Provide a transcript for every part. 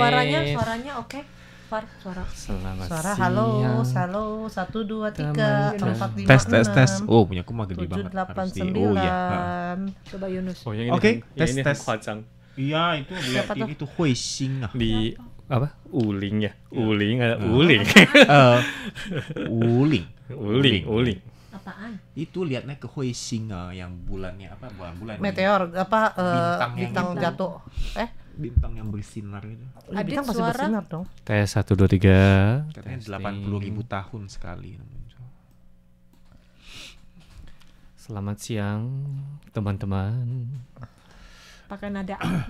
Suaranya oke. Far, Selamat Suara siang. halo 1 2 3 4 5 Tes. Oh, punya aku mah gede 7 banget. 8 Harus 9. oh iya. Coba Yunus. Oh, yang ini. Oke, yang ini tes. Huacang. Iya, itu Siapa tuh? itu Hui Xing ah. Di apa? Uling ya. Uling ada uling. Uling. Apaan? Itu lihatnya ke Hui Xing yang bulannya apa? Bulan. Meteor apa Bintang yang bintang jatuh. Bintang yang bersinar gitu. Adit, Bintang pasti suara. bersinar dong. Tes 1 2 3. Katanya 80.000 tahun sekali. Selamat siang, teman-teman. Pakai nada A.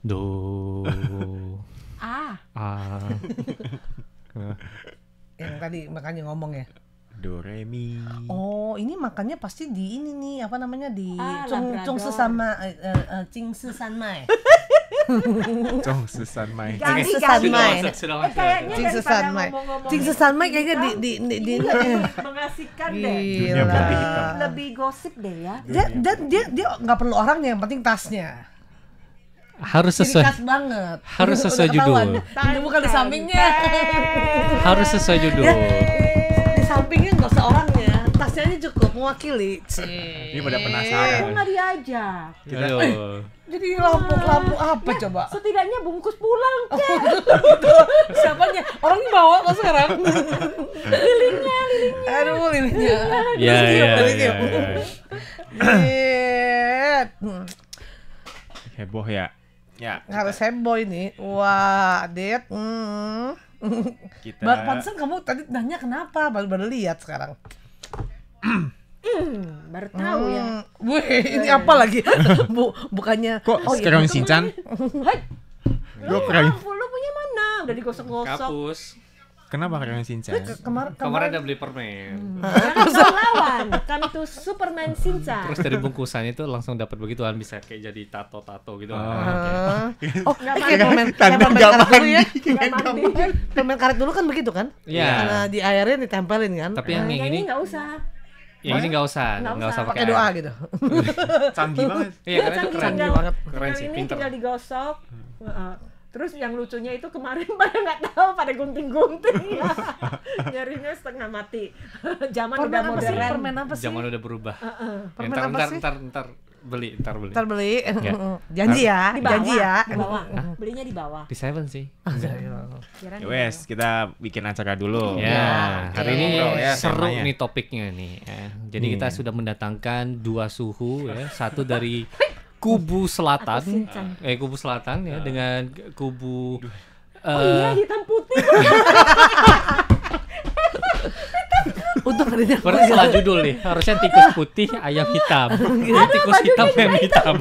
Do. A. Yang tadi makanya ngomong ya. Do re mi. Oh, ini makannya pasti di ini nih, apa namanya di Labrador. Chung Sesama Jing Sesanmai. Cong Susan Mai. Jing Sesanmai. Kayaknya Jing daripada Sesanmai. ngomong-ngomong Jing Sesanmai kayaknya di mengasihkan deh. Dunia putih hitam. Lebih gosip deh ya. Dia nggak perlu orangnya, yang penting tasnya. Harus Ciri sesuai. khas banget. Harus Udah sesuai ketahuan. judul. Ini bukan di sampingnya. Harus sesuai judul. Di sampingnya nggak usah orangnya, tasnya aja cukup mewakili. Ini pada Kok penasaran. nggak diajak? Aduh. Jadi lampu apa coba? Setidaknya bungkus pulang. Siapanya? Orangnya bawa kok sekarang. Lilingnya. Aduh, lilingnya. Ya. Lilingnya. Heboh ya. Ya. Harus heboh ini. Wah, Dit. Kita Pantesan kamu tadi nanya kenapa? Baru lihat sekarang. Baru tahu ya. Wih, ini apa lagi? Bukannya kok sekarang Shinchan? Lu punya mana? Udah digosok-gosok. Kapus. Kenapa sekarang Shinchan? Kemarin ada beli permen. Jangan kau lawan. Kami tuh Superman Shinchan. Terus dari bungkusannya itu langsung dapat begituan, bisa kayak jadi tato gitu. kayak permen karet dulu ya. Nggak mandi. Permen karet dulu kan begitu kan? Iya. Karena diairin ditempelin kan. Tapi yang Yang ini ini nggak usah. yang ini nggak usah Pakai doa gitu. Canggih banget. Iya, karena itu keren. Canggih banget. Keren sih, Yang ini pinter. tinggal digosok. Terus yang lucunya itu kemarin pada nggak tahu, pada gunting-gunting ya. Nyarinya setengah mati. Zaman udah modern. Permen apa sih? Zaman udah berubah. Permen apa sih? Ntar beli. Ntar beli. Ya. Janji ya, Di bawah. janji ya. Di bawah. Belinya di bawah. Di Seven sih. Kirain Ya di wes, kita bikin acara dulu. Ya, hari ini Ngobrol ya, seru temanya. nih topiknya nih. Jadi kita sudah mendatangkan dua suhu ya, satu dari kubu selatan, kubu selatan ya, dengan kubu Oh iya, hitam putih. Untuk hari ini berarti salah judul nih. Harusnya tikus putih, ayam hitam. Ini tikus hitam, ayam hitam.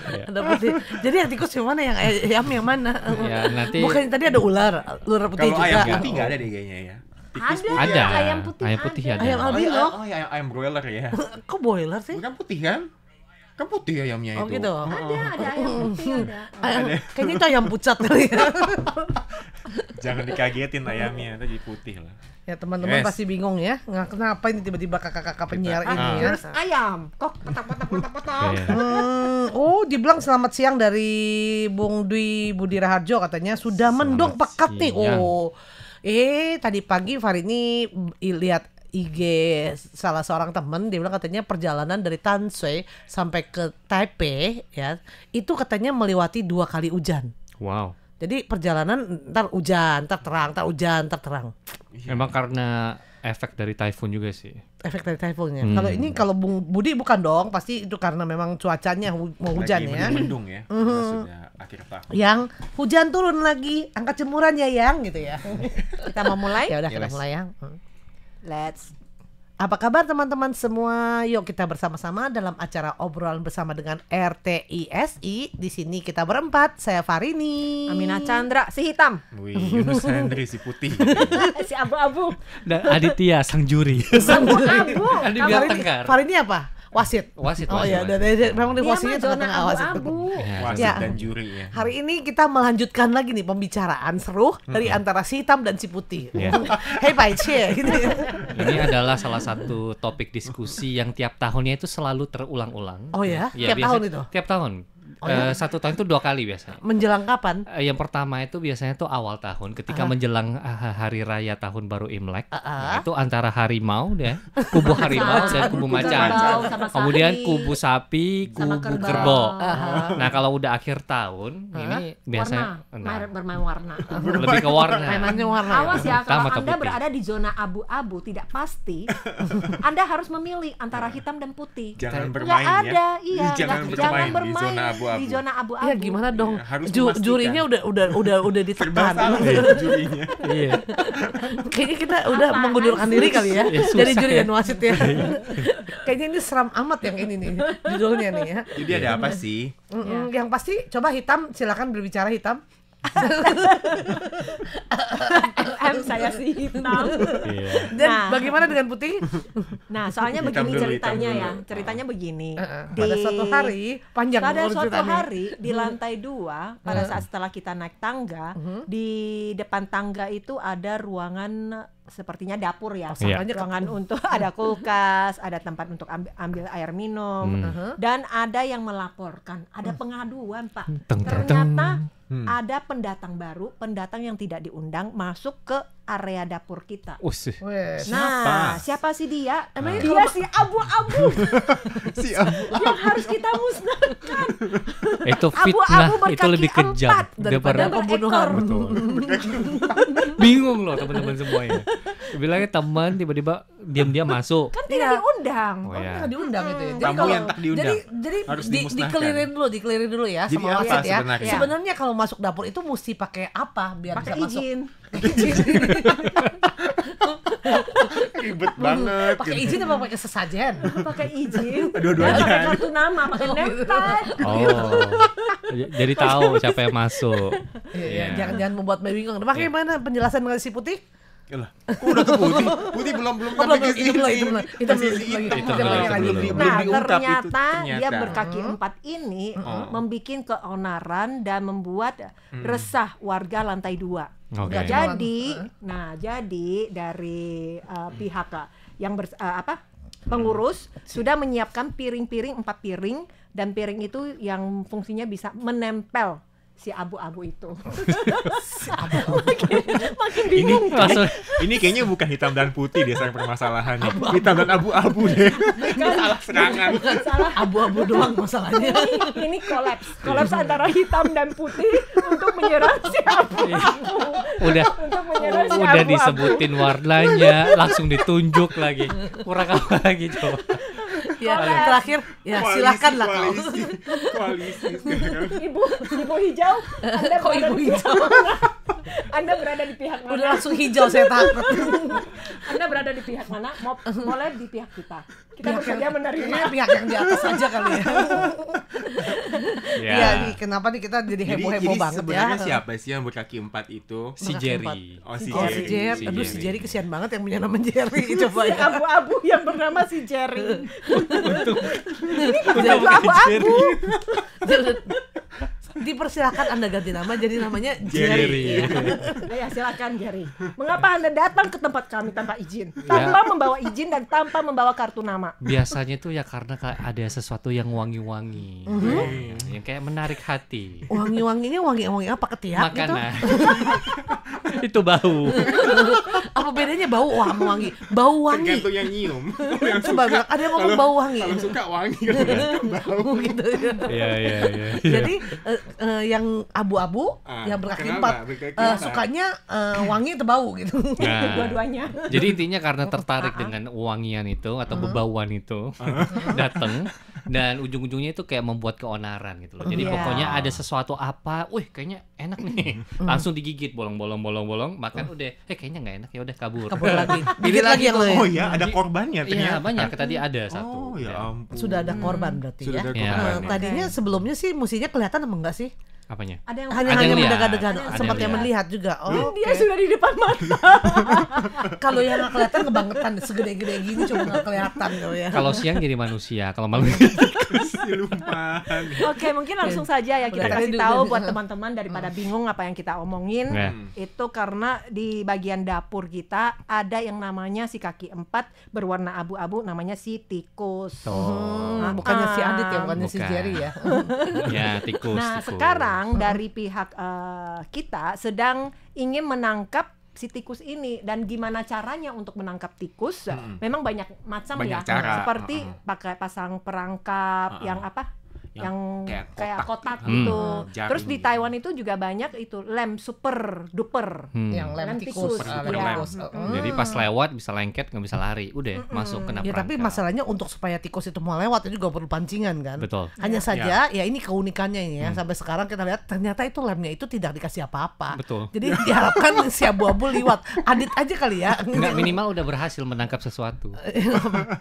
ada putih. Jadi yang tikus yang mana, yang ayam yang mana? Ya, nanti Bukan tadi ada ular putih Kalau juga. ayam putih nggak ada deh kayaknya ya. ada Ayam putih ada. Ayam Oh, albino. iya, ayam broiler ya. Kok boiler sih? Bukan putih kan? Kan putih ayamnya Oh itu. gitu. Ada ayam putih ada. Kayaknya itu ayam pucat kali ya. Jangan dikagetin ayamnya, itu jadi putih lah. Ya teman-teman Yes. pasti bingung ya, kenapa ini tiba-tiba kakak-kakak penyiar ini ya. Terus ayam, kok potong. Iya. Dibilang selamat siang dari Bung Dwi Budi Raharjo, katanya sudah mendung pekat nih. siang. Tadi pagi Fahri ini lihat IG salah seorang teman, dia bilang katanya perjalanan dari Tanshui sampai ke Taipei ya, itu katanya melewati 2 kali hujan. Wow. Jadi perjalanan ntar hujan, ntar terang, ntar hujan, ntar terang. Memang karena efek dari typhoon juga sih. Efek dari typhoonnya. Kalau Bung Budi bukan dong, pasti itu karena memang cuacanya mau hujan Lagi ya. mendung ya. Sudah akhir tahun. Yang hujan turun lagi, angkat jemuran ya yang gitu ya. Kita mau mulai? Ya udah Ya, kita Les. mulai ya. Let's. Apa kabar teman-teman semua? Yuk kita bersama-sama dalam acara obrolan bersama dengan RTISI. Di sini kita berempat. Saya Farini, Amina Chandra, si hitam. Wih, Yunus Hendri si putih. Si abu-abu. Dan Aditya sang juri. Abu-abu. Kan di biar tengkar. Farini apa? Wasit. Wasit. Oh iya, memang di Dia posisinya mah zona tengah-tengah wasit. abu-abu. Wasit Ya. dan juri ya. Hari ini kita melanjutkan lagi nih pembicaraan seru dari antara si hitam dan si putih. Iya. Hei Pai Cie gitu ya. Ini adalah salah satu topik diskusi yang tiap tahunnya itu selalu terulang-ulang. Oh ya? Ya, Tiap biasa- tahun itu? Tiap tahun. 1 tahun itu 2 kali biasanya. Menjelang kapan? Yang pertama itu biasanya tuh awal tahun ketika menjelang hari raya tahun baru Imlek. Nah, itu antara harimau deh, kubu harimau dan kubu macan. Kemudian kubu sapi, kubu kerbau. Nah, kalau udah akhir tahun ini biasanya bermain warna. lebih ke warna. Mainannya warna. Awas ya, kalau Hitam atau Anda putih? berada di zona abu-abu tidak pasti, Anda harus memilih antara hitam dan putih. Jangan Nggak bermain ya. ada, iya. Jangan Jangan bermain di bermain zona abu-abu. di zona abu-abu. Ya gimana dong? Ya, harus Ju- memastikan. jurinya udah Serba ditekan. salah ya jurinya. Iya. Kayaknya kita udah mengundurkan diri kali ya, Ya, susah dari juri ya. dan wasit ya. Kayaknya ini seram amat yang ini nih judulnya nih ya. Jadi ada apa sih? Yang pasti coba hitam, silakan berbicara hitam. Saya sih hitam. Iya. Dan Nah. bagaimana dengan putih? Nah, soalnya Hitam begini dulu, ceritanya hitam ya. dulu. Ceritanya begini. Pada suatu hari panjang Pada urut suatu ceritanya. hari di lantai 2 pada saat setelah kita naik tangga, di depan tangga itu ada ruangan sepertinya dapur ya. Sampahnya Ruangan untuk ada kulkas, ada tempat untuk ambil air minum, dan ada yang melaporkan, ada pengaduan, Pak. Teng, teng, Ternyata ada pendatang baru, pendatang yang tidak diundang masuk ke area dapur kita. Ush. Wes. Nah, siapa sih dia? Emangnya Dia si abu-abu Si abu. yang harus kita musnahkan. Itu Abu-abu fitnah, berkaki itu lebih kejam 4 daripada daripada pembunuhan. bingung loh teman-teman semuanya. Bilangnya teman tiba-tiba diam-diam masuk. Kan tidak diundang. Oh Kan ya. nggak diundang itu ya. Tamu yang tak diundang. Jadi Harus dimusnahkan. dikelirin dulu ya Jadi sama apa wasit ya. sebenarnya? Sebenarnya kalau masuk dapur itu mesti pakai apa biar Pakai bisa masuk? izin. Ribet banget. Pakai izin apa pakai sesajen? Pakai izin. Dua-duanya. Dan pakai kartu nama, pakai necktie. Oh. Jadi tahu siapa yang masuk. Iya, jangan membuat bingung. Bagaimana penjelasan dengan si putih? Yalah, udah ke putih. Putih belum belum, sampai ke itu belum, sini. itu belum. Itu Masih belum, si itu hitam. belum, Jangan itu lagi. belum. Nah, diungkap itu, ternyata dia ternyata. berkaki 4 ini membikin keonaran dan membuat resah warga lantai 2. Oke. Jadi dari pihak yang pengurus sudah menyiapkan piring-piring 4 piring, dan piring itu yang fungsinya bisa menempel si abu-abu itu. Makin bingung. Langsung Ini kayaknya bukan hitam dan putih deh sayang permasalahannya. Hitam dan abu-abu deh. Salah serangan. Salah. Abu-abu doang masalahnya. Ini kolaps antara hitam dan putih untuk menyerang si abu-abu. udah Untuk menyerang si udah abu-abu. disebutin warnanya, langsung ditunjuk lagi. Kurang apa lagi coba? Ya, terakhir ya silakan lah kau. Koalisi sekarang. Ibu hijau, Anda Kok berada ibu di pihak hijau? mana? Anda berada di pihak Udah mana? langsung hijau saya takut. Anda berada di pihak mana? Boleh di pihak kita. Kita bersedia menerima. Kayaknya pihak yang di atas aja kali ya. Ya. Iya nih, kenapa nih kita jadi heboh-heboh banget ya? sebenarnya siapa sih yang berkaki 4 itu? Si Jerry. Oh, si Oh, si Jerry. Jerry. Aduh, si Jerry kesian banget yang punya nama Jerry. Coba Si ya. abu-abu yang bernama si Jerry. Jadi Abu-abu. dipersilakan Anda ganti nama jadi namanya Jerry. Jerry. Ya, silakan Jerry. Mengapa Anda datang ke tempat kami tanpa izin? Tanpa membawa izin dan tanpa membawa kartu nama. Biasanya tuh ya karena ada sesuatu yang wangi-wangi. Yang kayak menarik hati. Wangi-wanginya wangi apa ketiak gitu? Makanan. Itu bau. Apa bedanya bau sama wangi? Bau wangi. Tergantung yang nyium. Kalau yang Coba bilang, ada yang ngomong bau wangi. Kalau suka wangi, kalau nggak suka bau. Gitu ya. Iya. Jadi yang abu-abu yang berkaki kenapa? 4 Berkaki 4. sukanya wangi atau bau gitu. Nah, Dua-duanya. jadi intinya karena tertarik dengan wangian itu atau bebauan itu datang, dan ujung-ujungnya itu kayak membuat keonaran gitu loh. Jadi Iya. pokoknya ada sesuatu apa, wih kayaknya enak nih, langsung digigit bolong, makan udah, kayaknya nggak enak ya udah kabur. Kabur lagi. Gigit lagi yang lain. Oh ya, ada korbannya Iya ternyata. banyak, tadi ada satu. Oh ya ampun. Sudah ada korban berarti Sudah ya. ada Ya. korban. Tadinya sebelumnya sih musinya kelihatan apa enggak sih? Apanya? Ada yang Hanya yang lihat. mendekat-dekat, Ada sempat yang yang melihat juga. Oh, dia oke. sudah di depan mata. Kalau yang nggak kelihatan kebangetan segede-gede gini cuma nggak kelihatan kalau ya. Kalau siang jadi manusia, kalau malam Siluman. Oke, mungkin langsung saja ya kita kasih tahu buat teman-teman daripada bingung apa yang kita omongin. Itu karena di bagian dapur kita ada yang namanya si kaki 4 berwarna abu-abu, namanya si tikus. Bukannya si Adit ya, bukannya si Bukan. Jerry ya. Ya, tikus. Nah, tikus. sekarang dari pihak kita sedang ingin menangkap si tikus ini, dan gimana caranya untuk menangkap tikus? Memang banyak macam Banyak ya, cara. seperti pakai pasang perangkap yang apa? Yang kayak kotak gitu. Jaring. Terus di Taiwan itu juga banyak itu lem super duper. Yang lem Lem tikus. tikus, Lem iya. tikus. Jadi pas lewat bisa lengket, nggak bisa lari, udah masuk kena Ya tapi perangkap. masalahnya untuk supaya tikus itu mau lewat itu juga perlu pancingan kan. Betul. Hanya saja ya ini keunikannya ini ya, sampai sekarang kita lihat ternyata itu lemnya itu tidak dikasih apa-apa. Betul. Jadi diharapkan si abu-abu liwat. Adit aja kali ya. Nggak, minimal udah berhasil menangkap sesuatu.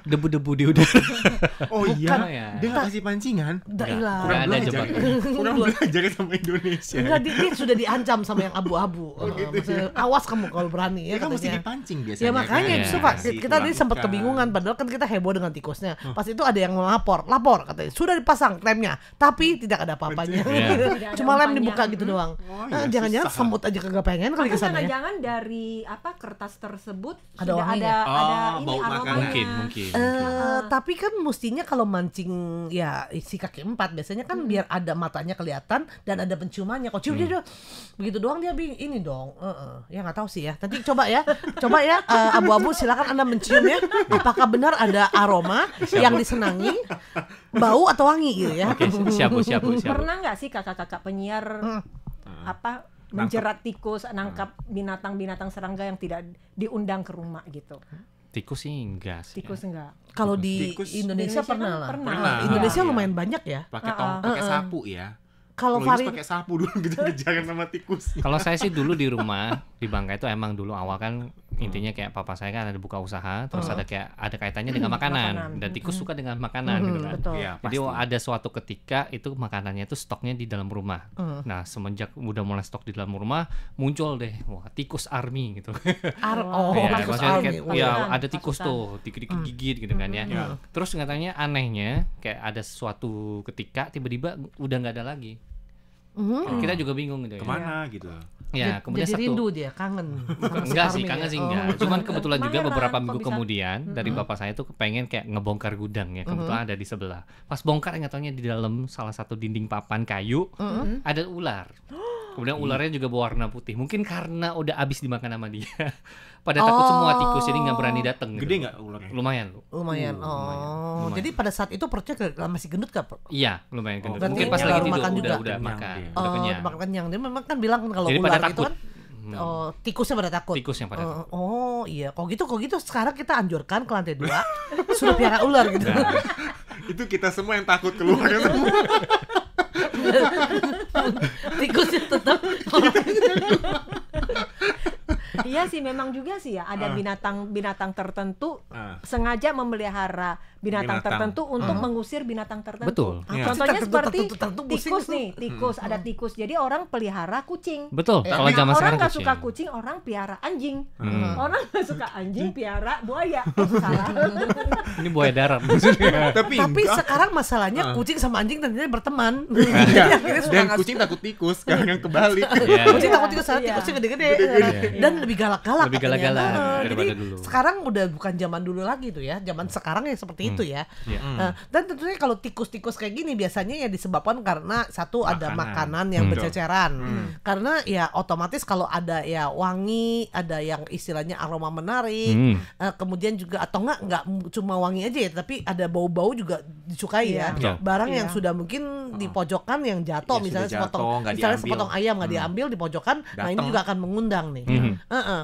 Debu-debu di udara. Oh iya, ya. dia nggak kasih pancingan. Udah hilang. Nggak ada belajar. jebakan. Kurang belajar sama Indonesia. Enggak, dia sudah diancam sama yang abu-abu. Maksudnya, awas kamu kalau berani ya Ya kan mesti katanya. dipancing biasanya. Ya makanya kan? justru Iya. Pak, kita tadi sempat Lakukan. kebingungan padahal kan kita heboh dengan tikusnya. Pas itu ada yang lapor katanya sudah dipasang lemnya, tapi tidak ada apa-apanya. Iya. Cuma lem Tidak ada dibuka umpannya. gitu doang. Oh, Nah, iya, jangan-jangan susah. semut aja kagak pengen kali Atau ke sana ya. jangan-jangan dari apa kertas tersebut Ada sudah wanginya. ada ini bau aromanya. makanan. Mungkin. Tapi kan mestinya kalau mancing ya si kaki 4 biasanya kan biar ada matanya kelihatan dan ada penciumannya. Kok cium dia doang. Begitu doang dia ini dong. Ya nggak tahu sih ya. Nanti coba ya abu-abu silakan Anda mencium ya. Apakah benar ada aroma yang disenangi, bau atau wangi gitu ya. Oke, siap. Pernah nggak sih kakak-kakak penyiar apa menjerat tikus, nangkap binatang-binatang serangga yang tidak diundang ke rumah gitu? Tikus sih enggak sih. Tikus enggak. Kalau di Tikus. Indonesia Indonesia pernah kan lah. pernah. Indonesia Iya. lumayan banyak ya. Pakai sapu ya. Kalau Kalau Farid pakai sapu dulu kejar-kejaran sama tikus. Kalau saya sih dulu di rumah di Bangka itu emang dulu awal kan intinya kayak papa saya kan ada buka usaha, terus ada kaitannya dengan makanan, dan tikus suka dengan makanan gitu kan. Betul. Iya, Jadi pasti. ada suatu ketika itu makanannya itu stoknya di dalam rumah. Nah semenjak udah mulai stok di dalam rumah muncul deh, wah tikus army gitu. tikus maksudnya army. kayak, ya Pasukan, ada tikus pasukan. tuh, dikit-dikit gigit gitu kan ya. Terus katanya anehnya kayak ada suatu ketika tiba-tiba udah nggak ada lagi. Kita juga bingung gitu ya. Kemana gitu. Ya, kemudian Jadi satu rindu dia, kangen. sama si enggak sih, army kangen ya. sih Oh. enggak. Cuman kebetulan juga Heran, beberapa kok minggu bisa? kemudian dari bapak saya tuh pengen kayak ngebongkar gudang ya. Kebetulan ada di sebelah. Pas bongkar nggak taunya di dalam salah satu dinding papan kayu ada ular. Kemudian ularnya juga berwarna putih. Mungkin karena udah habis dimakan sama dia. Pada takut semua tikus jadi nggak berani datang. Gede nggak ularnya? Lumayan lu. Lumayan. lumayan. Jadi pada saat itu perutnya masih gendut gak? Iya, lumayan gendut. berarti Mungkin pas baru lagi tidur makan juga? udah Kenyang makan, dia. udah kenyang. Makan kenyang. Dia memang kan bilang kalau Jadi ular pada itu takut. kan tikusnya pada takut. Tikus yang pada takut. Oh iya, kok gitu sekarang kita anjurkan ke lantai 2 suruh piara ular gitu. Nah, Itu kita semua yang takut keluar semua. Tikusnya tetap Iya sih, memang juga sih ya ada binatang tertentu sengaja memelihara Binatang. binatang tertentu untuk mengusir binatang tertentu. Betul. Iya. Contohnya seperti Tertentu, pusing tikus tuh. nih, tikus ada tikus. Jadi orang pelihara kucing. betul. Ya. Kalau Nah, zaman orang sekarang nggak kucing. suka kucing, orang piara anjing. Orang nggak suka anjing, piara buaya. Salah. Ini buaya darat maksudnya. Tapi enggak. sekarang masalahnya kucing sama anjing ternyata berteman. Iya. Akhirnya suka Dan ngasih- kucing takut tikus, sekarang kebalik. Iya. Kucing takut tikus, Iya. tikusnya gede-gede dan lebih galak-galak. Lebih katanya. galak-galak Jadi daripada dulu. sekarang udah bukan zaman dulu lagi tuh ya. Zaman sekarang ya seperti itu ya. Iya. Dan tentunya kalau tikus-tikus kayak gini biasanya ya disebabkan karena satu ada makanan yang Betul. berceceran. Karena ya otomatis kalau ada ya wangi, ada yang istilahnya aroma menarik, kemudian juga atau enggak cuma wangi aja ya, tapi ada bau-bau juga disukai ya. Iya. Barang yang Iya. sudah mungkin di pojokan yang jatuh Iya, misalnya sudah jatuh, sepotong nggak misalnya diambil. sepotong ayam nggak diambil di pojokan, nah ini Dateng. juga akan mengundang nih.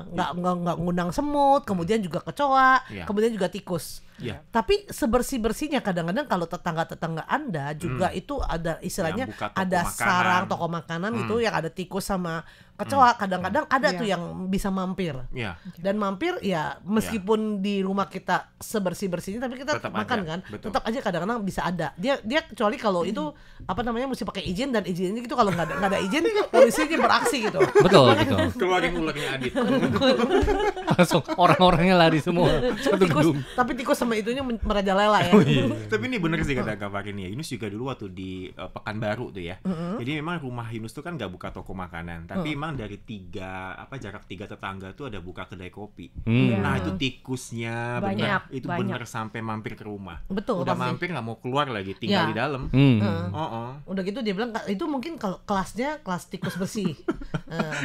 Nggak ngundang semut, kemudian juga kecoa, Iya. kemudian juga tikus. Iya. Tapi sebersih-bersihnya kadang-kadang kalau tetangga-tetangga Anda juga itu ada istilahnya Yang buka toko ada makanan. sarang toko makanan itu yang ada tikus sama kecoa. Kadang-kadang ada Iya. tuh yang bisa mampir. Iya. Dan mampir ya meskipun di rumah kita sebersih-bersihnya tapi kita Tetap makan ada, kan. betul. Tetap aja kadang-kadang bisa ada. Dia kecuali kalau itu apa namanya mesti pakai izin, dan izinnya gitu kalau nggak ada izin polisinya beraksi gitu. Betul, betul. Keluarin ularnya Adit. Langsung orang-orangnya lari semua satu Tikus, gedung. tapi tikus sama sama itunya merajalela ya. Tapi ini bener sih kata Kak Farin ya. Yunus juga dulu waktu di Pekanbaru tuh ya. Jadi memang rumah Yunus tuh kan nggak buka toko makanan, tapi memang dari jarak 3 tetangga tuh ada buka kedai kopi. Nah itu tikusnya bener, itu bener sampai mampir ke rumah. Betul. Udah pasti. mampir nggak mau keluar lagi, tinggal di dalam. Udah gitu dia bilang itu mungkin kalau kelasnya kelas tikus bersih.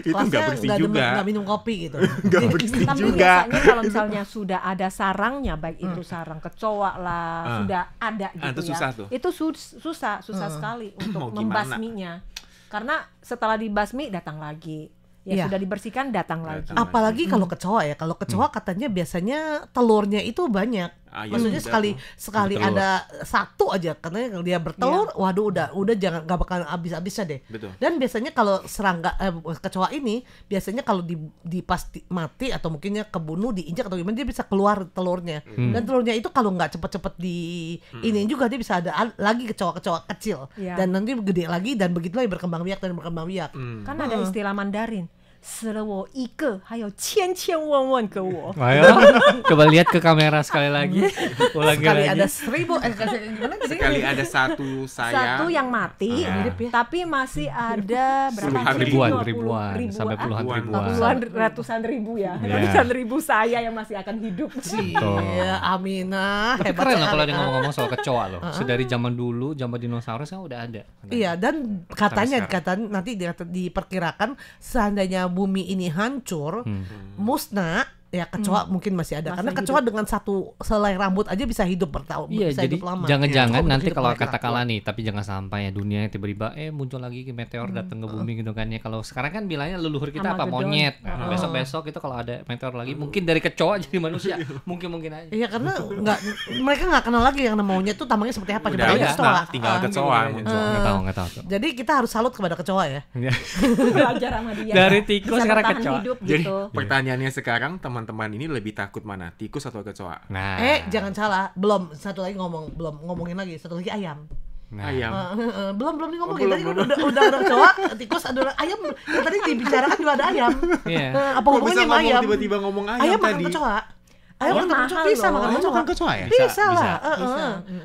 Itu nggak bersih juga. Nggak minum kopi gitu. Nggak bersih Tapi juga. biasanya kalau misalnya sudah ada sarangnya, baik itu sarang kecoa lah, sudah ada gitu itu ya. susah tuh. Itu susah sekali Mau untuk gimana? membasminya. Karena setelah dibasmi datang lagi. Ya Iya. sudah dibersihkan datang lagi. Apalagi kalau kecoa ya. Kalau kecoa katanya biasanya telurnya itu banyak. Maksudnya sekali Telur. ada satu aja karena dia bertelur, waduh udah jangan nggak bakal habis-habisnya deh. Betul. Dan biasanya kalau serangga kecoa ini biasanya kalau di pasti mati atau mungkinnya kebunuh, diinjak atau gimana dia bisa keluar telurnya. Dan telurnya itu kalau nggak cepet-cepet ini juga dia bisa ada lagi kecoa-kecoa kecil. Iya. Dan nanti gede lagi dan begitu lagi berkembang biak. Kan ada istilah Mandarin. 死了我一个，还有千千万万个我。 Ayo, coba lihat ke kamera sekali lagi. Ulangi Sekali lagi. ada 1000 gimana sih? Sekali ada satu saya. Satu yang mati, tapi masih ada berapa? Puluhan ribuan, sampai puluhan ribuan. Puluhan ratusan ribu ya. Iya. Ratusan ribu saya yang masih akan hidup. Iya, Aminah. Tapi Hebat keren loh sekali. kalau dia ngomong-ngomong soal kecoa loh. Sedari zaman dulu, zaman dinosaurus kan udah ada. Iya, dan katanya sekarang. nanti diperkirakan seandainya bumi ini hancur, musnah, ya kecoa mungkin masih ada. Masih Karena hidup. kecoa dengan satu selai rambut aja bisa hidup bertahun, Iya, bisa jadi hidup lama. jangan-jangan Kecoa nanti hidup kalau banyak. katakanlah nih, tapi jangan sampai ya dunia tiba-tiba muncul lagi meteor datang ke bumi gitu kan ya. Kalau sekarang kan bilangnya leluhur kita apa Armageddon. monyet. Nah, besok-besok itu kalau ada meteor lagi mungkin dari kecoa jadi manusia. Mungkin aja. Iya, karena mereka nggak kenal lagi yang nama monyet itu tampangnya seperti apa. Udah Coba aja ada, kecoa. tinggal kecoa muncul. Nggak tahu. Jadi kita harus salut kepada kecoa ya. Belajar sama dia. Dari tikus Bisa sekarang bertahan kecoa. hidup Jadi gitu. pertanyaannya sekarang teman-teman ini lebih takut mana? Tikus atau kecoa? Nah, Jangan salah, belum satu lagi belum ngomongin lagi, satu lagi ayam. nah. Ayam. Belum ngomongin tadi udah ada kecoa, tikus, ada ayam. Yang tadi dibicarakan juga ada ayam. Iya. Apa Kok hubungannya bisa sama ayam? tiba-tiba ngomong ayam, Ayam makan tadi? kecoa. Ayam makan kecoa mahal bisa loh. makan Ayam kecoa. makan kecoa ya? Bisa Bisa. lah.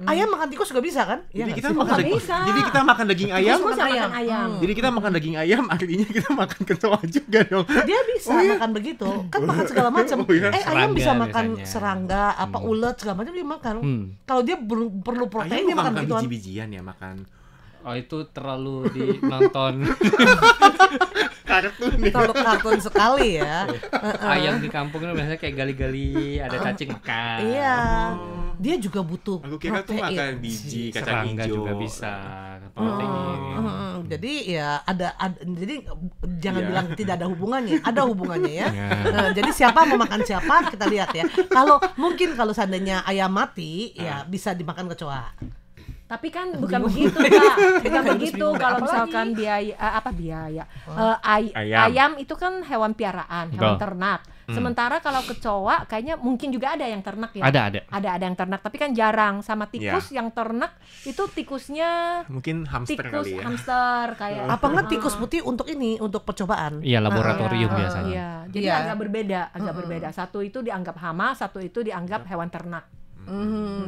Ayam makan tikus juga bisa kan? Iya Jadi nggak kita sih? makan nggak daging. bisa. Jadi kita makan daging ayam. Tikus yang ayam. makan ayam. Jadi kita makan daging ayam, artinya kita makan kecoa juga dong. Dia bisa makan begitu. Kan makan segala macam. Oh iya. Ayam Serangga bisa makan biasanya. serangga, apa ulet segala macam dia makan. Kalau dia perlu protein Ayam dia bukan makan makan gituan. biji-bijian ya, makan Oh itu terlalu nonton kartun ya. Terlalu kartun sekali ya. ayam di kampung itu biasanya kayak gali-gali ada cacing makan. Iya. Dia juga butuh Aku kira tuh protein. makan biji kacang Serangga hijau. juga bisa protein. Jadi ya ada jadi jangan bilang tidak ada hubungannya, ada hubungannya ya. Jadi siapa mau makan siapa kita lihat ya. Kalau seandainya ayam mati ya bisa dimakan kecoa. Tapi kan bukan begitu, Kak. Bukan Harus begitu bingung, kalau apalagi? misalkan ayam itu kan hewan piaraan, hewan Betul. ternak. Sementara kalau kecoa kayaknya mungkin juga ada yang ternak ya. Ada. Ada yang ternak, tapi kan jarang. Sama tikus yang ternak itu tikusnya Mungkin hamster tikus kali ya. hamster kayak Apa enggak tikus putih untuk percobaan? Iya laboratorium Iya, biasanya. Iya, jadi Iya. agak berbeda. Satu itu dianggap hama, satu itu dianggap hewan ternak.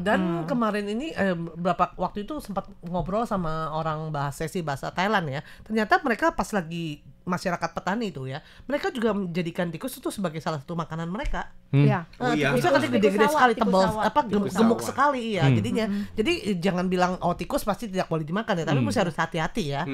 Dan kemarin ini beberapa waktu itu sempat ngobrol sama orang bahasa Thailand ya. Ternyata mereka pas lagi masyarakat petani itu ya, mereka juga menjadikan tikus itu sebagai salah satu makanan mereka. Iya. Oh iya. Tikusnya kan gede-gede Tikus sekali, sawah, tebal, tikus sawah. Tikus gemuk sawah. sekali ya. Jadinya, jadi jangan bilang tikus pasti tidak boleh dimakan ya, tapi mesti harus hati-hati ya.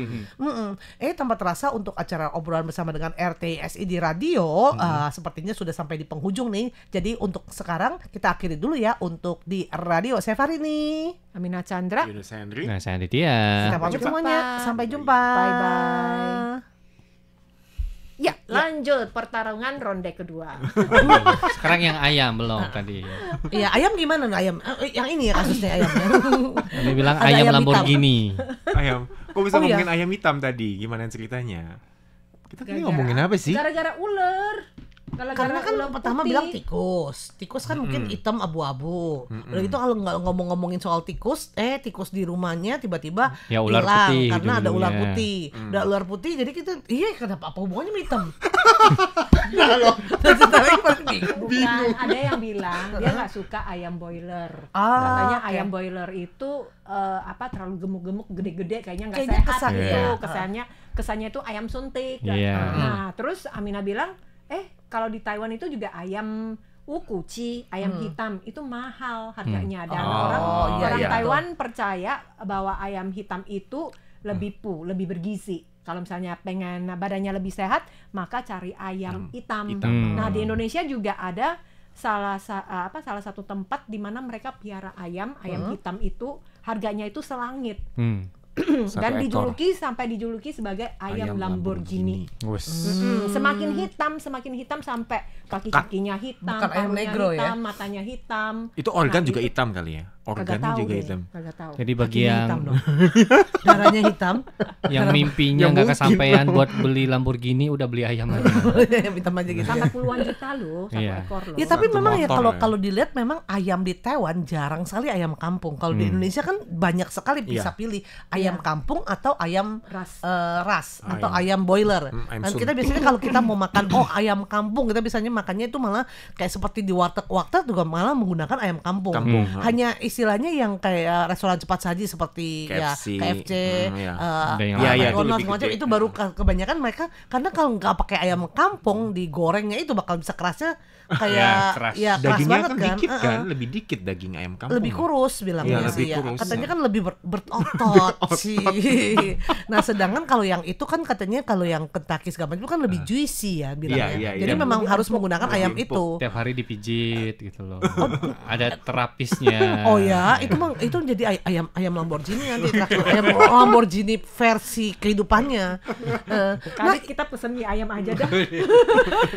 Tanpa terasa untuk acara obrolan bersama dengan RTSI di radio, sepertinya sudah sampai di penghujung nih. Jadi untuk sekarang kita akhiri dulu ya untuk di radio. Saya Farini. Amina Chandra. Yunus Henry. Nah, saya Aditya. Kita pamit jumpa. semuanya. Sampai jumpa. Bye-bye. Ya, lanjut pertarungan ronde kedua. Sekarang yang ayam belum tadi. Iya, ayam gimana nih ayam? Yang ini ya kasusnya ayamnya. Dia bilang Ada ayam ayam Lamborghini. Ayam. Kok bisa Oh, iya. ngomongin ayam hitam tadi? Gimana ceritanya? Kita tadi Gara-gara- ngomongin apa sih? Gara-gara ular. Karena kan ular pertama putih. bilang tikus. Tikus kan mungkin hitam abu-abu. Udah gitu kalau nggak ngomongin soal tikus, tikus di rumahnya tiba-tiba Ya, ular hilang putih karena ada ular ujung-ujungnya. putih. Udah ular putih jadi kita, kenapa apa hubungannya sama hitam? Bukan, ada yang bilang dia nggak suka ayam boiler. Katanya ayam boiler itu terlalu gemuk-gemuk, gede-gede, kayaknya nggak sehat gitu. Kesannya itu ayam suntik. Nah, terus Amina bilang, kalau di Taiwan itu juga ayam ukuci, ayam hitam itu mahal harganya, dan orang Taiwan percaya bahwa ayam hitam itu lebih bergizi. Kalau misalnya pengen badannya lebih sehat, maka cari ayam hitam. Nah, di Indonesia juga ada salah satu tempat di mana mereka piara ayam hitam itu harganya itu selangit. Dan dijuluki sebagai ayam Lamborghini. Semakin hitam sampai kaki-kakinya hitam, paruhnya hitam, matanya hitam. Itu organ juga hitam kali ya? Organnya juga hitam. Jadi bagian darahnya hitam. Yang mimpinya nggak kesampaian buat beli Lamborghini, udah beli ayam aja. Hitam aja gitu. Sampai puluhan juta loh, satu ekor loh. Ya tapi memang ya kalau dilihat memang ayam di Taiwan jarang sekali ayam kampung. Kalau di Indonesia kan banyak sekali bisa pilih ayam kampung atau ayam ras atau ayam boiler. Dan kita biasanya kalau kita mau makan ayam kampung, kita biasanya makannya itu malah kayak seperti di warteg juga malah menggunakan ayam kampung. Hanya istilahnya yang kayak restoran cepat saji seperti KFC, McDonald's macam itu baru kebanyakan mereka, karena kalau nggak pakai ayam kampung digorengnya itu bakal bisa kerasnya kayak keras dagingnya banget kan dikit kan, lebih dikit daging ayam kampung. Lebih kurus bilangnya sih ya. Katanya kan lebih berotot sih. Nah, sedangkan kalau yang itu kan katanya kalau yang Kentucky segala itu kan lebih juicy ya bilangnya. Jadi memang harus menggunakan ayam itu. Tiap hari dipijit gitu loh. Ada terapisnya. Oh ya, itu jadi ayam Lamborghini nanti, ayam Lamborghini versi kehidupannya. Kali kita pesen mie ayam aja dah.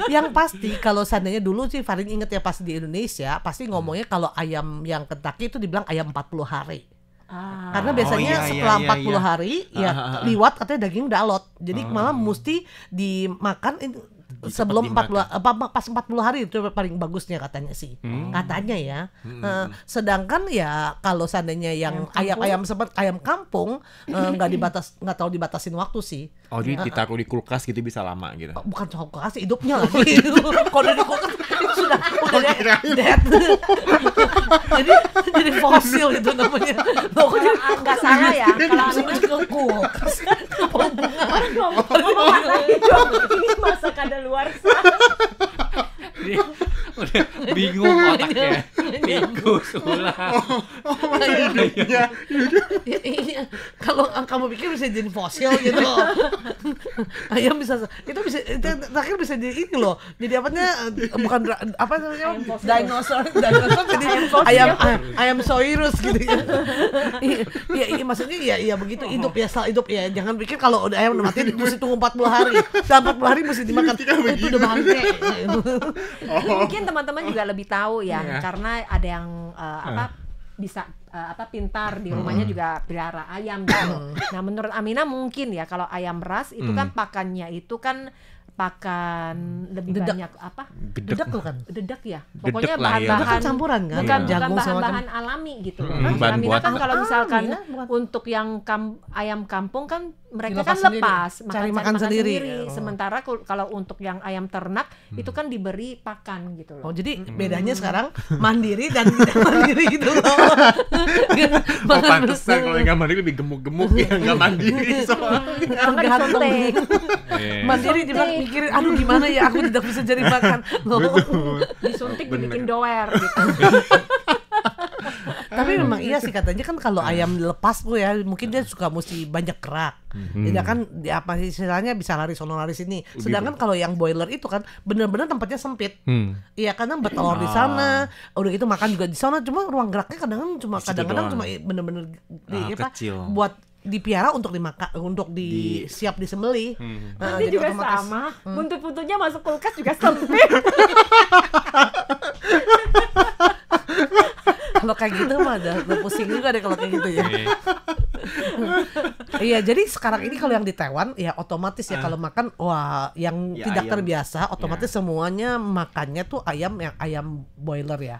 Yang pasti kalau seandainya dulu sih Farin inget ya, pas di Indonesia pasti ngomongnya kalau ayam yang Kentucky itu dibilang ayam 40 hari. Karena biasanya setelah 40 hari liwat katanya daging udah alot. Jadi malah mesti dimakan sebelum 40 pas 40 hari itu paling bagusnya katanya sih. Katanya ya. Sedangkan ya kalau seandainya yang ayam kampung nggak terlalu dibatasin waktu sih. Oh, jadi ditaruh di kulkas gitu bisa lama gitu. Bukan soal kulkas, hidupnya lagi. Kalau di kulkas itu sudah dead. jadi fosil itu namanya. Pokoknya nggak salah ya kalau ke kulkas. Ini masa kadaluarsa. Udah bingung otaknya. Tikus ular. Kalau kamu pikir bisa jadi fosil gitu. Ayam bisa terakhir bisa jadi ini loh. Jadi bukan apa namanya? Dinosaur jadi ayam Soirus gitu ya. Iya maksudnya ya begitu hidup ya. Jangan pikir kalau udah ayam udah mati mesti tunggu 40 hari. Setelah 40 hari mesti dimakan. Itu udah bangke. Mungkin teman-teman juga lebih tahu ya, karena ada yang bisa pintar di rumahnya juga pelihara ayam gitu. Nah, menurut Amina mungkin ya kalau ayam ras itu kan pakannya itu kan pakan lebih banyak Dedak tuh kan. Dedak ya. Pokoknya bahan-bahan kan campuran kan. Bukan bahan-bahan alami gitu. Amina kan kalau misalkan untuk yang ayam kampung kan mereka kan lepas cari makan sendiri. Sementara kalau untuk yang ayam ternak itu kan diberi pakan gitu loh. Oh, jadi bedanya sekarang mandiri dan tidak mandiri gitu loh. Pantesan kalau yang mandiri lebih gemuk-gemuk ya, nggak mandiri soalnya. Disuntik. Mandiri dibilang mikirin aduh gimana ya aku tidak bisa jadi makan. Disuntik dibikin doer gitu. Tapi memang iya sih katanya kan kalau ayam lepas tuh ya mungkin dia suka mesti banyak gerak. Jadi kan apa istilahnya bisa lari sono lari sini. Sedangkan kalau yang boiler itu kan benar-benar tempatnya sempit. Iya karena bertelur di sana, udah gitu makan juga di sana, cuma ruang geraknya kadang-kadang cuma benar-benar buat dipiara untuk dimakan, untuk siap disembelih. Nanti juga sama, buntut-buntutnya masuk kulkas juga sempit. Kalau kayak gitu mah udah pusing juga deh kalau kayak gitu ya. Iya, jadi sekarang ini kalau yang di Taiwan ya otomatis ya kalau makan yang tidak terbiasa otomatis semuanya makannya tuh ayam boiler ya.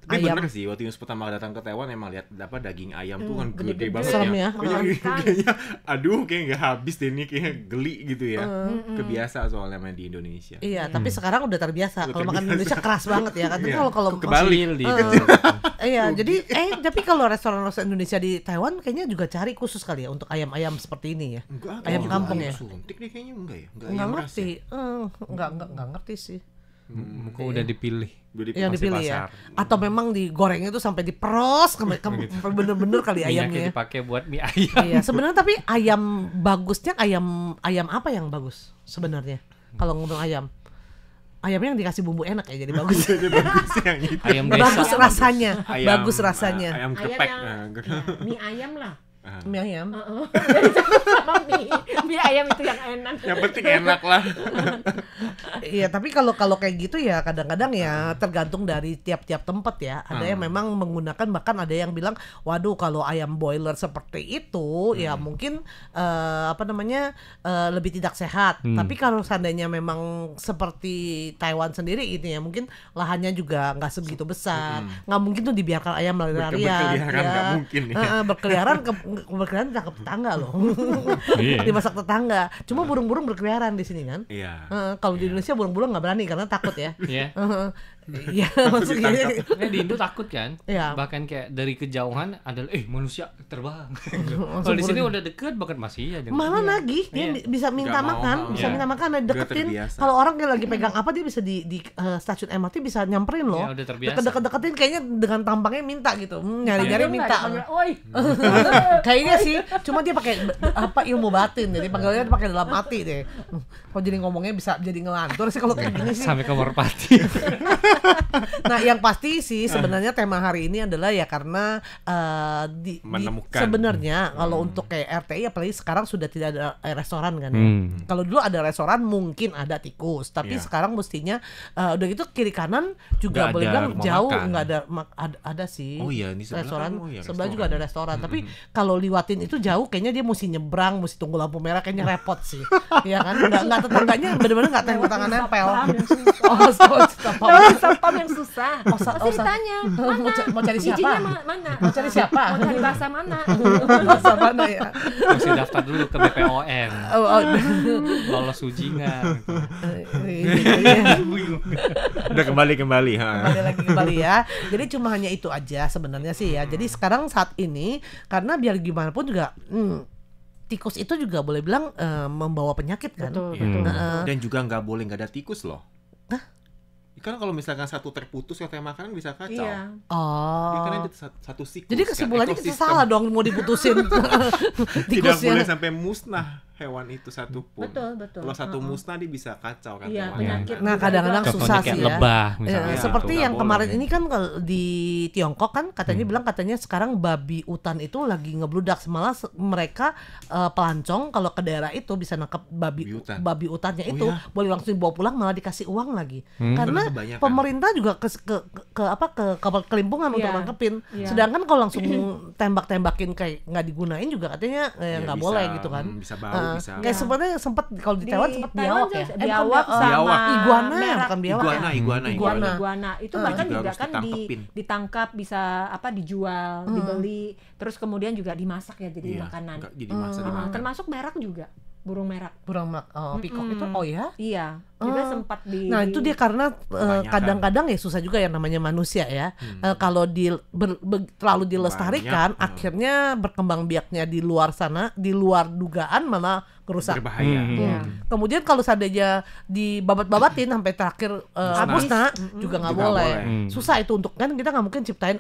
Tapi ayam. bener sih, waktu Yunus pertama datang ke Taiwan emang lihat gaging ayam tuh kan gede banget Serem ya. ya. Kayaknya, aduh kayak nggak habis deh nih, kayaknya geli gitu ya. Kebiasa soalnya main di Indonesia. Iya, tapi sekarang udah terbiasa. Udah Kalau makan terbiasa. Indonesia keras banget ya. Kan Iya. kalau Kebalik di Iya, jadi tapi kalau restoran-restoran Indonesia di Taiwan kayaknya juga cari khusus kali ya untuk ayam-ayam seperti ini ya. Enggak, Ayam juga kampung ayam ya? suntik deh kayaknya enggak ya. Enggak Nggak ayam ras ngerti. ya. Nggak ngerti sih. Kok udah dipilih. Udah Yang masih dipilih pasar. ya. Atau memang digoreng itu sampai diperos sampai bener-bener kali Minyaknya ayamnya. Ya. dipakai buat mie ayam. Iya, sebenarnya tapi ayam bagusnya ayam apa yang bagus sebenarnya? Kalau ngomong ayam. Ayamnya yang dikasih bumbu enak ya jadi bagus. Jadi bagus yang itu. Ayam desa. Bagus rasanya. Ayam, Bagus rasanya. Ayam Ayam gepek. yang mie ayam lah. Mie ayam. Jadi sama mie ayam itu yang enak. Yang penting enak lah. Iya, tapi kalau kayak gitu ya kadang-kadang ya tergantung dari tiap-tiap tempat ya. Ada yang memang menggunakan, bahkan ada yang bilang, waduh kalau ayam boiler seperti itu ya mungkin lebih tidak sehat. Tapi kalau seandainya memang seperti Taiwan sendiri ini ya mungkin lahannya juga nggak sebegitu besar. Nggak mungkin tuh dibiarkan ayam lari-larian. Berkeliaran nggak mungkin ya. Berkeliaran tangkap tetangga loh. Iya. Dimasak tetangga. Cuma burung-burung berkeliaran di sini kan. Iya. Kalau di Indonesia burung-burung nggak berani karena takut ya. Iya. Iya, maksudnya. Di Indo takut kan? Iya. Bahkan kayak dari kejauhan adalah manusia terbang. Langsung Kalau di sini burung. udah deket banget masih aja. Malah nagih dia Iya. bisa minta Nggak mau, makan, mau. bisa Iya. minta makan, Udah deketin. terbiasa. Kalau orang yang lagi pegang apa dia bisa di stasiun MRT bisa nyamperin loh. Iya, udah terbiasa. Deket-deketin kayaknya dengan tampangnya minta gitu. Nyari-nyari Ayam minta. nggak dipanggil, "Oi." Kayaknya sih, cuma dia pakai ilmu batin, jadi panggilnya pakai dalam hati deh. Kalau jadi ngomongnya bisa jadi ngelantur sih kalau kayak gini sih. Sampai ke merpati. Nah, yang pasti sih sebenarnya tema hari ini adalah ya karena Menemukan. sebenarnya kalau untuk kayak RTI apalagi sekarang sudah tidak ada restoran kan ya. Kalau dulu ada restoran mungkin ada tikus, tapi Iya. sekarang mestinya udah gitu kiri kanan juga Nggak boleh ada bilang rumah jauh makan. nggak ada ada sih. Oh iya, ini sebelah restoran kan, oh iya, sebelah restoran. juga ada restoran, tapi kalau liwatin itu jauh kayaknya dia mesti nyebrang, mesti tunggu lampu merah kayaknya repot sih. Iya kan? Nggak tetangganya benar-benar nggak tengok tangan nempel. Satpam yang susah. Oh, Ditanya, mana? mau cari siapa? Cincinya mana? Mau cari siapa? Mau cari bahasa mana? Bahasa mana ya? Mesti daftar dulu ke BPOM. Oh, Lolos uji nggak? iya. Udah kembali ha. Kembali ya. Jadi cuma hanya itu aja sebenarnya sih ya. Jadi sekarang saat ini karena biar gimana pun juga tikus itu juga boleh bilang membawa penyakit kan. Betul, Iya. betul. Dan juga nggak boleh nggak ada tikus loh. Kan kalau misalkan satu terputus rantai makanan bisa kacau. Iya. Oh. Dia kan ada satu siklus. Jadi kan, kesimpulannya kita ekosistem. salah dong mau diputusin Tidak tikusnya. boleh sampai musnah hewan itu satu pun. Betul, betul. Kalau satu musnah dia bisa kacau kan. Iya, hewan. penyakit. Nah kadang-kadang Contohnya susah kayak sih ya. lebah Ya, misalnya. seperti Nggak yang boleh. kemarin ini kan di Tiongkok kan katanya bilang katanya sekarang babi hutan itu lagi ngebludak, malah mereka pelancong kalau ke daerah itu bisa nangkap babi hutannya Oh itu ya? boleh langsung dibawa pulang malah dikasih uang lagi karena Kebanyakan. pemerintah juga ke kelimpungan untuk Iya. nangkepin. Iya. Sedangkan kalau langsung tembak-tembakin kayak nggak digunain juga katanya Ya, nggak bisa, boleh gitu kan. bisa bau, bisa. Kayak sebenarnya sempat kalau di Taiwan sempat biawak ya. Biawak bukan sama Biawak. iguana, merah. bukan biawak ya. Iguana. Iguana itu bahkan Juga juga harus kan ditangkepin. ditangkap bisa dijual, dibeli, terus kemudian juga dimasak ya jadi Iya, makanan. nggak jadi masa dimakan. Termasuk merak juga, burung merak. Burung pikok itu ya. Iya, juga sempat di. Nah itu dia karena Kebanyakan. kadang-kadang ya susah juga yang namanya manusia ya. Kalau terlalu dilestarikan, Banyak. akhirnya berkembang biaknya di luar sana, di luar dugaan malah kerusak. Berbahaya. Iya. Kemudian kalau seandainya dibabat-babatin sampai terakhir musnah juga nggak Juga boleh. boleh. Susah itu untuk kan kita nggak mungkin ciptain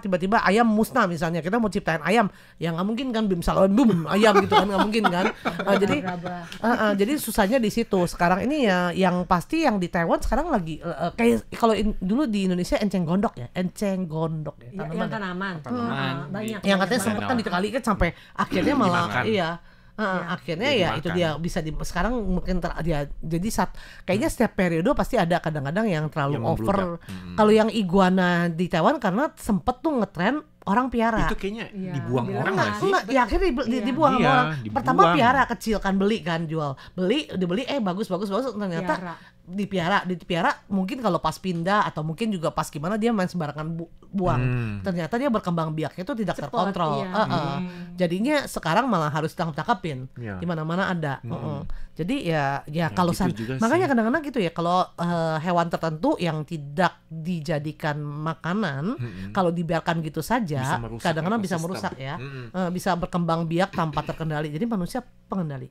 tiba-tiba ayam musnah misalnya kita mau ciptain ayam ya nggak mungkin kan bim salam bum ayam gitu kan nggak mungkin kan. Jadi susahnya di situ. Sekarang ini ya yang pasti yang di Taiwan sekarang lagi kayak kalau dulu di Indonesia enceng gondok ya. Ya, yang tanaman. Banyak. Yang katanya sempat kan dikali kan sampai akhirnya malah Dimakan. iya. Akhirnya Jadi ya makan. itu dia bisa sekarang mungkin jadi kayaknya setiap periode pasti ada kadang-kadang yang terlalu Yang over. membludak. Kalau yang iguana di Taiwan karena sempet tuh ngetren orang piara. Itu kayaknya Iya, dibuang bilang orang enggak. nggak sih? Enggak, ya akhirnya dibuang sama Iya, orang. dibuang. Pertama piara kecil kan beli kan jual. Dibeli bagus ternyata Piara. dipiara mungkin kalau pas pindah atau mungkin juga pas gimana dia main sembarangan buang. Ternyata dia berkembang biaknya itu tidak Cepet, terkontrol. iya. Jadinya sekarang malah harus ditangkap-tangkapin. Iya. Di mana-mana ada. Jadi ya kalau gitu juga makanya sih. kadang-kadang gitu ya kalau hewan tertentu yang tidak dijadikan makanan kalau dibiarkan gitu saja Bisa merusak kadang-kadang bisa ekosistem. merusak ya. Bisa berkembang biak tanpa terkendali. Jadi manusia pengendali.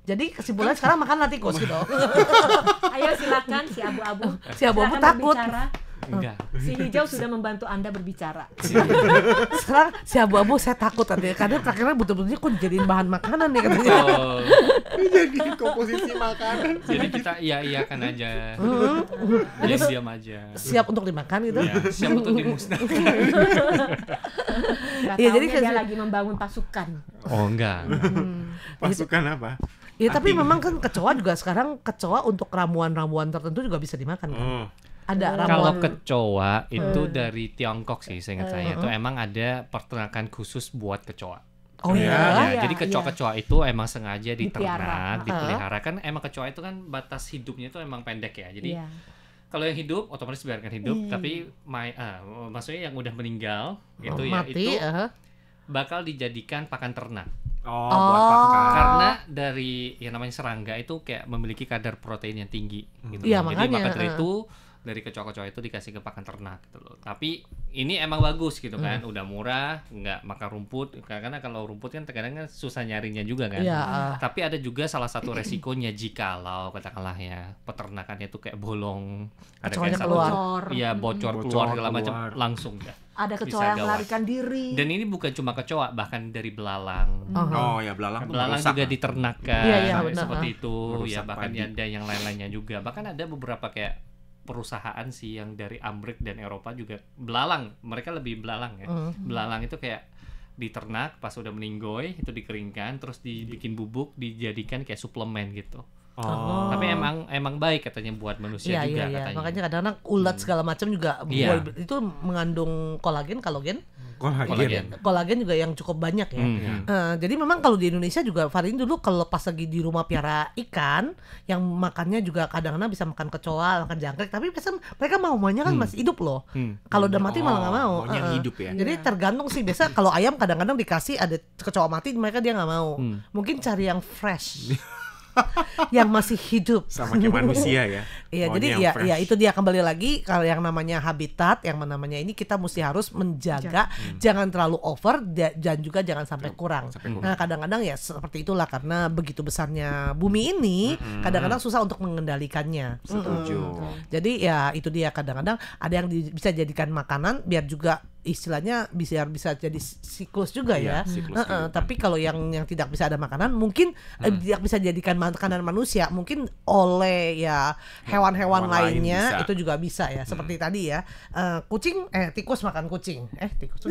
Jadi kesimpulannya sekarang makanlah tikus gitu. Ayo silakan si abu-abu. Si abu-abu Silakan takut. berbicara. Enggak. Si hijau sudah membantu Anda berbicara. Sekarang si abu-abu saya takut tadi karena terakhirnya betul-betul kok dijadiin bahan makanan nih katanya. Oh, Jadi komposisi makanan. jadi kita iya-iyakan aja. Diam-diam aja. Siap untuk dimakan gitu. Ya, siap untuk dimusnahkan. Nggak Iya, jadi taunya dia kes- lagi membangun pasukan. Oh, enggak. Pasukan apa? Ya tapi memang kan kecoa juga sekarang untuk ramuan-ramuan tertentu juga bisa dimakan kan. Oh, Ada Kalau ramuan kecoa itu dari Tiongkok sih, seingat saya itu emang ada peternakan khusus buat kecoa. Oh Iya. ya. Ya, iya, jadi kecoa-kecoa itu emang sengaja Dipiara. diternak, dipelihara kan emang kecoa itu kan batas hidupnya itu emang pendek ya. Jadi Iya. kalau yang hidup otomatis biarkan hidup, tapi maksudnya yang udah meninggal gitu ya Mati. itu bakal dijadikan pakan ternak. buat pakan. Karena dari yang namanya serangga itu kayak memiliki kadar protein yang tinggi gitu. Iya, Jadi makanya, maka dari itu dari kecoa-kecoa itu dikasih ke pakan ternak gitu loh. Tapi ini emang bagus gitu kan, udah murah, nggak makan rumput. Karena kalau rumput kan terkadang kan susah nyarinya juga kan. Iya. Tapi ada juga salah satu resikonya jikalau katakanlah ya peternakannya itu kayak bolong, ada Kecoanya kayak satu, keluar. Bocor. iya bocor Bocor keluar segala macam keluar. langsung ya. Ada Bisa kecoa yang gawat. melarikan diri. Dan ini bukan cuma kecoa, bahkan dari belalang. Oh ya belalang tuh Belalang merusak. juga diternakkan Iya, iya, sampai benar. seperti itu Merusak ya, bahkan padi. ada yang lain-lainnya juga, bahkan ada beberapa kayak perusahaan sih yang dari Amerika dan Eropa juga belalang, mereka lebih belalang ya, belalang itu kayak diternak pas udah meninggoy itu dikeringkan terus dibikin bubuk dijadikan kayak suplemen gitu. Oh. Tapi emang baik katanya buat manusia Iya, juga iya, iya. katanya. Makanya kadang-kadang ulat segala macam juga Iya. itu mengandung kolagen Kolagen. kolagen juga yang cukup banyak ya. Jadi memang kalau di Indonesia juga Farin dulu kalau pas lagi di rumah piara ikan yang makannya juga kadang-kadang bisa makan kecoa, makan jangkrik, tapi biasanya mereka maunya kan masih hidup loh. Kalau udah mati malah nggak mau. Maunya yang hidup ya. Jadi tergantung sih, biasa kalau ayam kadang-kadang dikasih ada kecoa mati mereka dia nggak mau. Mungkin cari yang fresh. Yang masih hidup. Sama kayak manusia ya. Iya, Maunya jadi yang ya, fresh. ya itu dia kembali lagi kalau yang namanya habitat, yang namanya ini kita mesti harus menjaga, jangan terlalu over dan juga jangan sampai kurang. Nah, kadang-kadang ya seperti itulah karena begitu besarnya bumi ini, kadang-kadang susah untuk mengendalikannya. Setuju. Jadi ya itu dia, kadang-kadang ada yang bisa jadikan makanan biar juga istilahnya bisa jadi siklus juga Iya, ya. siklus kehidupan. Tapi kalau yang tidak bisa ada makanan mungkin tidak bisa jadikan makanan manusia, mungkin oleh ya hewan-hewan Hewan lain lainnya bisa. itu juga bisa ya. Seperti tadi ya, tikus makan kucing. Tikus.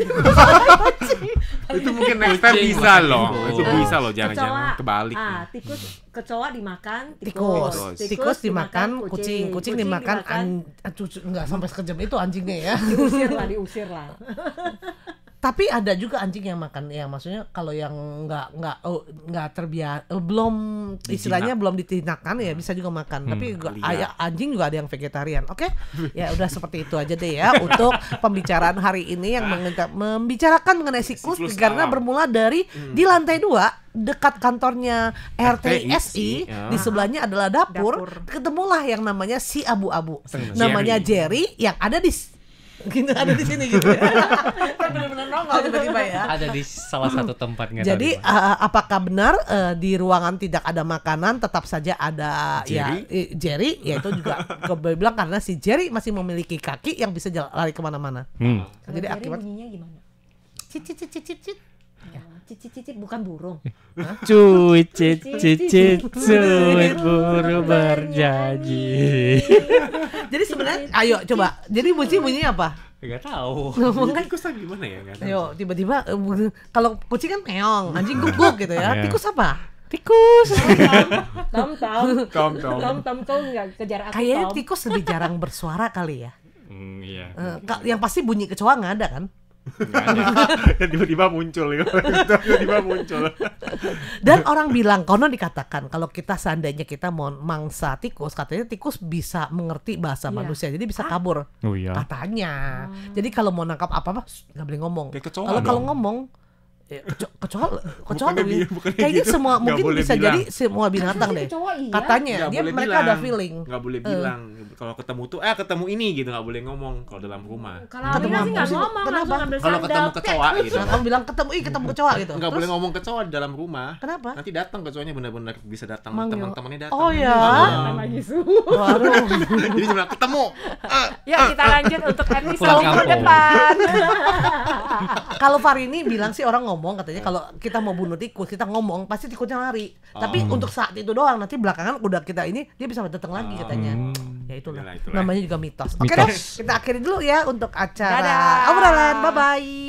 Itu mungkin next time Kucing bisa makan loh. tikus. Itu bisa loh, jangan-jangan kebalik. Kecoa dimakan Tikus dimakan kucing dimakan nggak sampai sekejam itu anjingnya ya. diusir lah. Tapi ada juga anjing yang makan, ya maksudnya kalau yang nggak terbiasa, belum istilahnya belum ditinakkan ya bisa juga makan. Tapi anjing juga ada yang vegetarian. Oke, ya udah seperti itu aja deh ya untuk pembicaraan hari ini yang membicarakan mengenai siklus karena alam. bermula dari di lantai 2 dekat kantornya RTSI, ya. di sebelahnya adalah dapur. Ketemulah yang namanya si abu-abu, namanya Jerry yang ada di sini gitu ya. Benar-benar nongol tiba-tiba ya. Ada di salah satu tempat nggak tahu Jadi di mana. apakah benar di ruangan tidak ada makanan, tetap saja ada Jerry? Jerry, yaitu juga bilang karena si Jerry masih memiliki kaki yang bisa lari kemana-mana. Jadi akibat bunyinya gimana? cicit. Cicit bukan burung. Cuit buru berjanji. Jadi sebenarnya, ayo coba. Jadi bunyinya apa? Nggak tahu. Tikus lagi gimana ya? Nggak tahu. Ayo tiba-tiba kalau kucing kan meong, anjing guguk gitu ya. Iya. Tikus apa? Tikus. Tom nggak kejar aku. Kayaknya Tom. tikus lebih jarang bersuara kali ya. Iya. Yang pasti bunyi kecoa nggak ada kan? Nggak ada. Dan tiba-tiba muncul ya. Tiba-tiba muncul. Dan orang bilang, konon dikatakan kalau kita seandainya kita mau mangsa tikus, katanya tikus bisa mengerti bahasa Iya. manusia, jadi bisa kabur. Oh iya. Katanya. Jadi kalau mau nangkap apa-apa nggak boleh ngomong. Kayak kecoa Kalau dong. ngomong kecoa Bukannya kayaknya gitu. semua Nggak mungkin boleh bisa bilang. jadi semua binatang deh. Kecoa iya. Katanya Nggak dia boleh mereka bilang. ada feeling. Nggak boleh bilang. Kalau ketemu tuh, ketemu ini gitu, nggak boleh ngomong kalau dalam rumah. Kalau Amina sih nggak ngomong, Kenapa? langsung ambil Kalau sandal. ketemu kecoa gitu. Nah, kamu bilang ketemu kecoa gitu. Nggak boleh ngomong kecoa di dalam rumah. Kenapa? Nanti datang kecoanya, benar-benar bisa datang, Manggil. teman-temannya datang. Oh ya. Jangan lagi suhu. Waduh. Jadi cuma ketemu. Yuk kita lanjut untuk episode Pulang minggu kampung. depan. Kalau Farini bilang sih orang ngomong katanya kalau kita mau bunuh tikus kita ngomong pasti tikusnya lari. Tapi untuk saat itu doang, nanti belakangan udah kita ini dia bisa datang lagi katanya. Ya itulah. Itulah. Namanya juga mitos. Oke Mitos. deh, kita akhiri dulu ya untuk acara Dadah. obrolan. Bye bye.